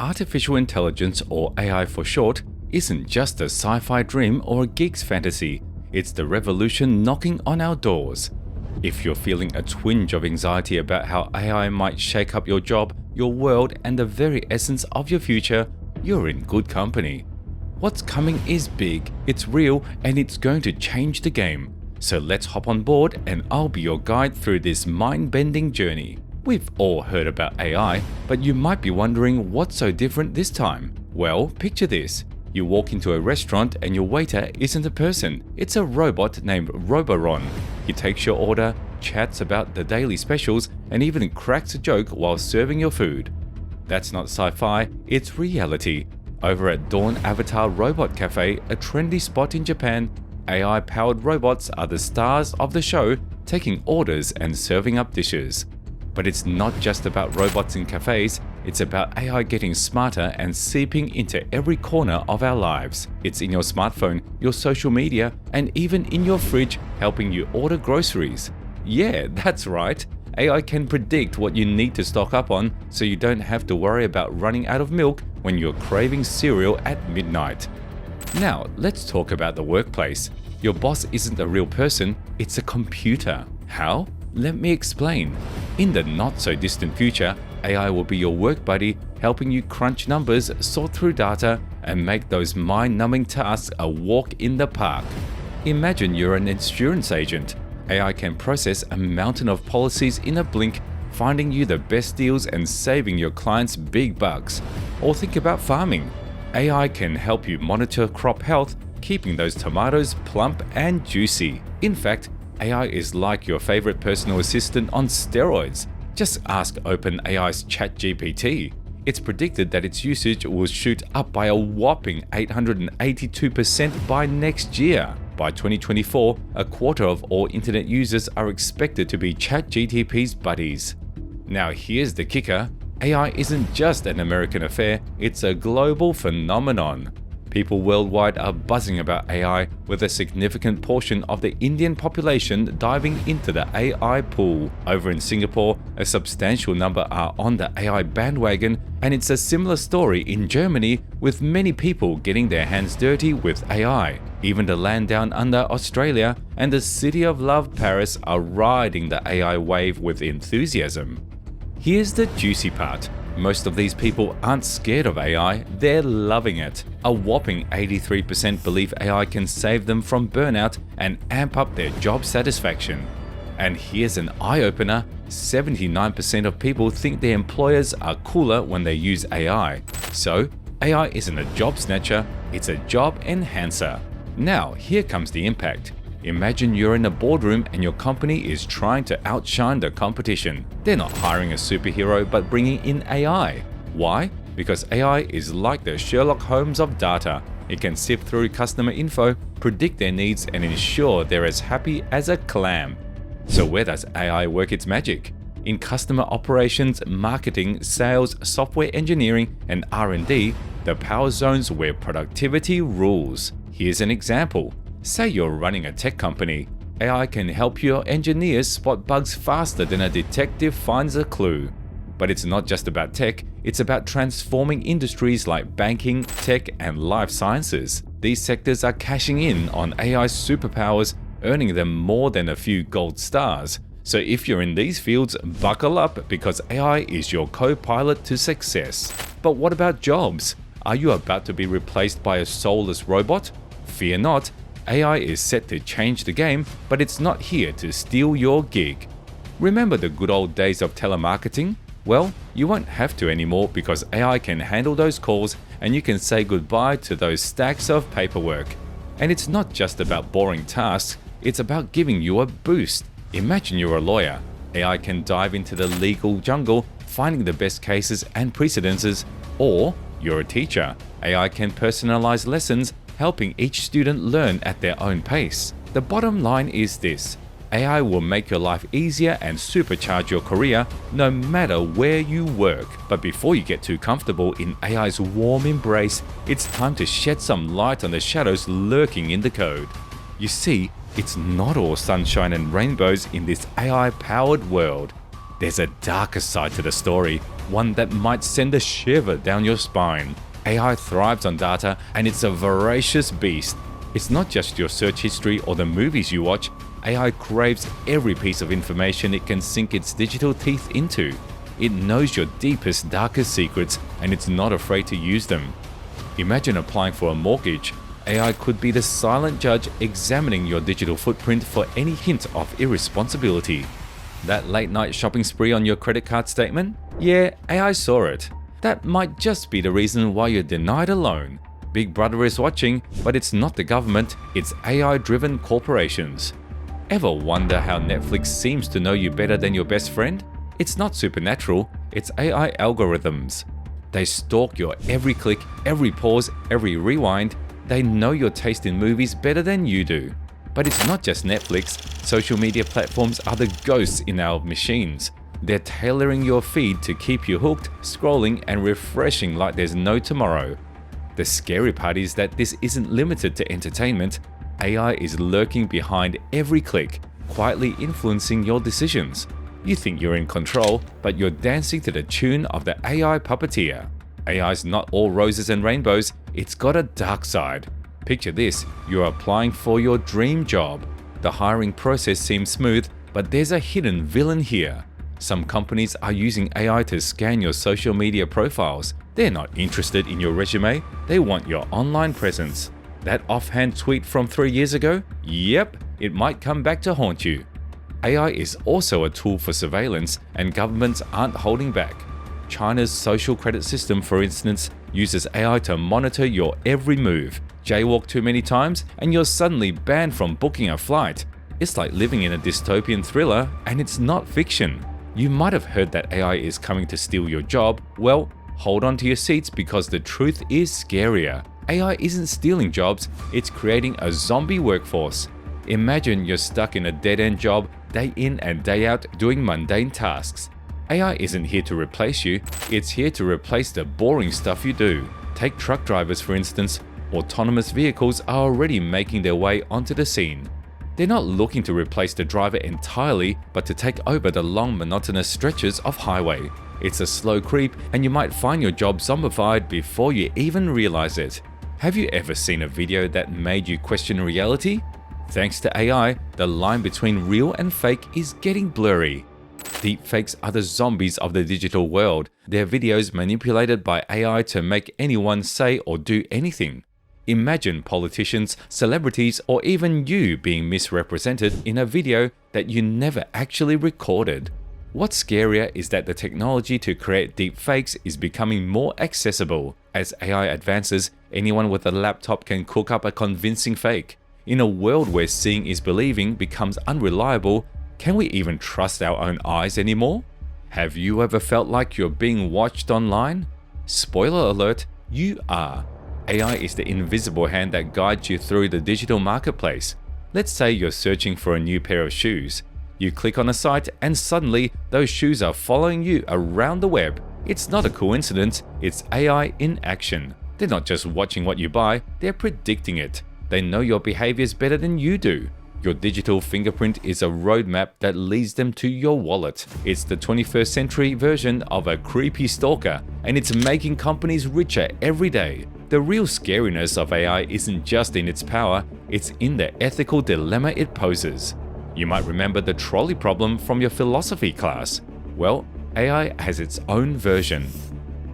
Artificial intelligence, or AI for short, isn't just a sci-fi dream or a geek's fantasy, it's the revolution knocking on our doors. If you're feeling a twinge of anxiety about how AI might shake up your job, your world, and the very essence of your future, you're in good company. What's coming is big, it's real, and it's going to change the game. So let's hop on board and I'll be your guide through this mind-bending journey. We've all heard about AI, but you might be wondering what's so different this time. Well, picture this. You walk into a restaurant and your waiter isn't a person, it's a robot named Roboron. He takes your order, chats about the daily specials, and even cracks a joke while serving your food. That's not sci-fi, it's reality. Over at Dawn Avatar Robot Cafe, a trendy spot in Japan, AI-powered robots are the stars of the show, taking orders and serving up dishes. But it's not just about robots in cafes, it's about AI getting smarter and seeping into every corner of our lives. It's in your smartphone, your social media, and even in your fridge, helping you order groceries. Yeah, that's right. AI can predict what you need to stock up on, so you don't have to worry about running out of milk when you're craving cereal at midnight. Now, let's talk about the workplace. Your boss isn't a real person, it's a computer. How? Let me explain. In the not-so-distant future, AI will be your work buddy, helping you crunch numbers, sort through data, and make those mind-numbing tasks a walk in the park. Imagine you're an insurance agent. AI can process a mountain of policies in a blink, finding you the best deals and saving your clients big bucks. Or think about farming. AI can help you monitor crop health, keeping those tomatoes plump and juicy. In fact, AI is like your favorite personal assistant on steroids. Just ask OpenAI's ChatGPT. It's predicted that its usage will shoot up by a whopping 882% by next year. By 2024, a quarter of all internet users are expected to be ChatGPT's buddies. Now here's the kicker. AI isn't just an American affair, it's a global phenomenon. People worldwide are buzzing about AI, with a significant portion of the Indian population diving into the AI pool. Over in Singapore, a substantial number are on the AI bandwagon, and it's a similar story in Germany, with many people getting their hands dirty with AI. Even the land down under, Australia, and the city of love, Paris, are riding the AI wave with enthusiasm. Here's the juicy part. Most of these people aren't scared of AI, they're loving it. A whopping 83% believe AI can save them from burnout and amp up their job satisfaction. And here's an eye-opener, 79% of people think their employers are cooler when they use AI. So, AI isn't a job snatcher, it's a job enhancer. Now, here comes the impact. Imagine you're in a boardroom and your company is trying to outshine the competition. They're not hiring a superhero but bringing in AI. Why? Because AI is like the Sherlock Holmes of data. It can sift through customer info, predict their needs, and ensure they're as happy as a clam. So where does AI work its magic? In customer operations, marketing, sales, software engineering, and R&D, the power zones where productivity rules. Here's an example. Say you're running a tech company. AI can help your engineers spot bugs faster than a detective finds a clue. But it's not just about tech, it's about transforming industries like banking, tech, and life sciences. These sectors are cashing in on AI's superpowers, earning them more than a few gold stars. So if you're in these fields, buckle up because AI is your co-pilot to success. But what about jobs? Are you about to be replaced by a soulless robot? Fear not. AI is set to change the game, but it's not here to steal your gig. Remember the good old days of telemarketing? Well, you won't have to anymore because AI can handle those calls and you can say goodbye to those stacks of paperwork. And it's not just about boring tasks, it's about giving you a boost. Imagine you're a lawyer. AI can dive into the legal jungle, finding the best cases and precedences. Or you're a teacher. AI can personalize lessons, helping each student learn at their own pace. The bottom line is this: AI will make your life easier and supercharge your career no matter where you work. But before you get too comfortable in AI's warm embrace, it's time to shed some light on the shadows lurking in the code. You see, it's not all sunshine and rainbows in this AI-powered world. there's a darker side to the story, one that might send a shiver down your spine. AI thrives on data, and it's a voracious beast. It's not just your search history or the movies you watch. AI craves every piece of information it can sink its digital teeth into. It knows your deepest, darkest secrets, and it's not afraid to use them. Imagine applying for a mortgage. AI could be the silent judge examining your digital footprint for any hint of irresponsibility. That late-night shopping spree on your credit card statement? Yeah, AI saw it. That might just be the reason why you're denied a loan. Big Brother is watching, but it's not the government, it's AI-driven corporations. Ever wonder how Netflix seems to know you better than your best friend? It's not supernatural, it's AI algorithms. They stalk your every click, every pause, every rewind. They know your taste in movies better than you do. But it's not just Netflix. Social media platforms are the ghosts in our machines. They're tailoring your feed to keep you hooked, scrolling and refreshing like there's no tomorrow. The scary part is that this isn't limited to entertainment. AI is lurking behind every click, quietly influencing your decisions. You think you're in control, but you're dancing to the tune of the AI puppeteer. AI's not all roses and rainbows, it's got a dark side. Picture this, you're applying for your dream job. The hiring process seems smooth, but there's a hidden villain here. Some companies are using AI to scan your social media profiles. They're not interested in your resume, they want your online presence. That offhand tweet from 3 years ago? Yep, it might come back to haunt you. AI is also a tool for surveillance, and governments aren't holding back. China's social credit system, for instance, uses AI to monitor your every move. Jaywalk too many times, and you're suddenly banned from booking a flight. It's like living in a dystopian thriller, and it's not fiction. You might have heard that AI is coming to steal your job. Well, hold on to your seats because the truth is scarier. AI isn't stealing jobs, it's creating a zombie workforce. Imagine you're stuck in a dead-end job day in and day out doing mundane tasks. AI isn't here to replace you, it's here to replace the boring stuff you do. Take truck drivers for instance. Autonomous vehicles are already making their way onto the scene. They're not looking to replace the driver entirely, but to take over the long monotonous stretches of highway. It's a slow creep, and you might find your job zombified before you even realize it. Have you ever seen a video that made you question reality? Thanks to AI, the line between real and fake is getting blurry. Deepfakes are the zombies of the digital world. They're videos manipulated by AI to make anyone say or do anything. Imagine politicians, celebrities, or even you being misrepresented in a video that you never actually recorded. What's scarier is that the technology to create deepfakes is becoming more accessible. As AI advances, anyone with a laptop can cook up a convincing fake. In a world where seeing is believing becomes unreliable, can we even trust our own eyes anymore? Have you ever felt like you're being watched online? Spoiler alert, you are. AI is the invisible hand that guides you through the digital marketplace. Let's say you're searching for a new pair of shoes. You click on a site and suddenly those shoes are following you around the web. It's not a coincidence, it's AI in action. They're not just watching what you buy, they're predicting it. They know your behaviors better than you do. Your digital fingerprint is a roadmap that leads them to your wallet. It's the 21st century version of a creepy stalker, and it's making companies richer every day. The real scariness of AI isn't just in its power, it's in the ethical dilemma it poses. You might remember the trolley problem from your philosophy class. Well, AI has its own version.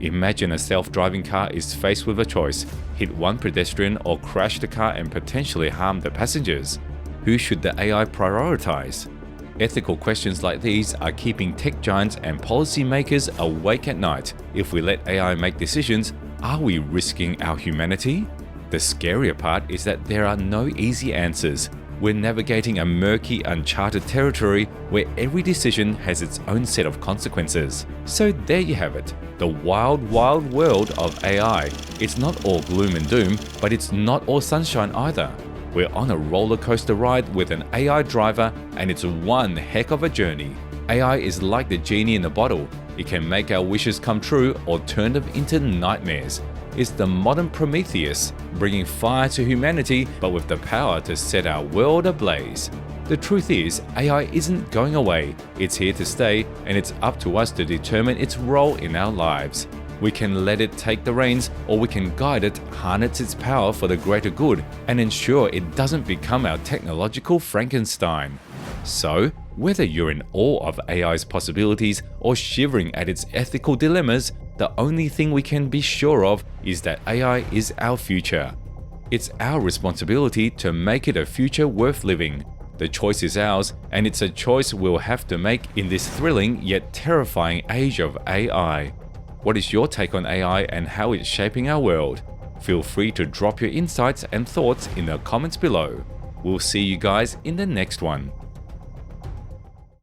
Imagine a self-driving car is faced with a choice: hit one pedestrian or crash the car and potentially harm the passengers. Who should the AI prioritize? Ethical questions like these are keeping tech giants and policymakers awake at night. If we let AI make decisions, are we risking our humanity? The scarier part is that there are no easy answers. We're navigating a murky, uncharted territory where every decision has its own set of consequences. So there you have it, the wild, wild world of AI. It's not all gloom and doom, but it's not all sunshine either. We're on a roller coaster ride with an AI driver, and it's one heck of a journey. AI is like the genie in the bottle. It can make our wishes come true or turn them into nightmares. It's the modern Prometheus, bringing fire to humanity but with the power to set our world ablaze. The truth is, AI isn't going away, it's here to stay, and it's up to us to determine its role in our lives. We can let it take the reins, or we can guide it, harness its power for the greater good, and ensure it doesn't become our technological Frankenstein. So, whether you're in awe of AI's possibilities or shivering at its ethical dilemmas, the only thing we can be sure of is that AI is our future. It's our responsibility to make it a future worth living. The choice is ours, and it's a choice we'll have to make in this thrilling yet terrifying age of AI. What is your take on AI and how it's shaping our world? Feel free to drop your insights and thoughts in the comments below. We'll see you guys in the next one.